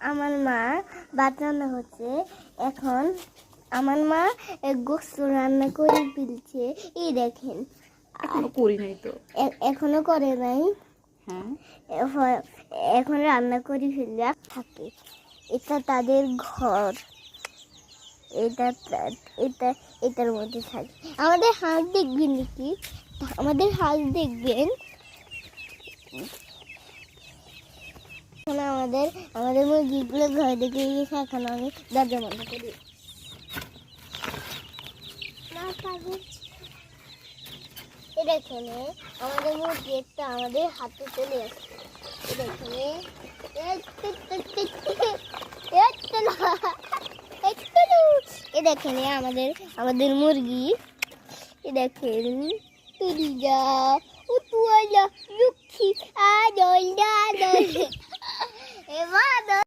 আমার মা ভাত রান্না করছে এখন। আমার মা গোস্ত রান্না করে ফেলছে, এই দেখেন। এখনো করি নাই তো। এখনো করে নাই। হ্যাঁ, এখন রান্না করে ফেললে থাকে। এটা তাদের ঘর, এটা এটা এটার মধ্যে থাকে। আমাদের হাঁস দেখবেন নাকি? আমাদের হাঁস দেখবেন। এখন আমাদের মুরগিগুলো ঘরে দেখে গেছে, এখন আমি দরজা বন্ধ করি। এটা এখানে আমাদের মুরগি একটা আমাদের হাতে চলে আসছে। এটা এখানে এ দেখেন আমাদের মুরগি। এ দেখেন তুই যা ও তুই যা লুক্ষি আদল আদল এবার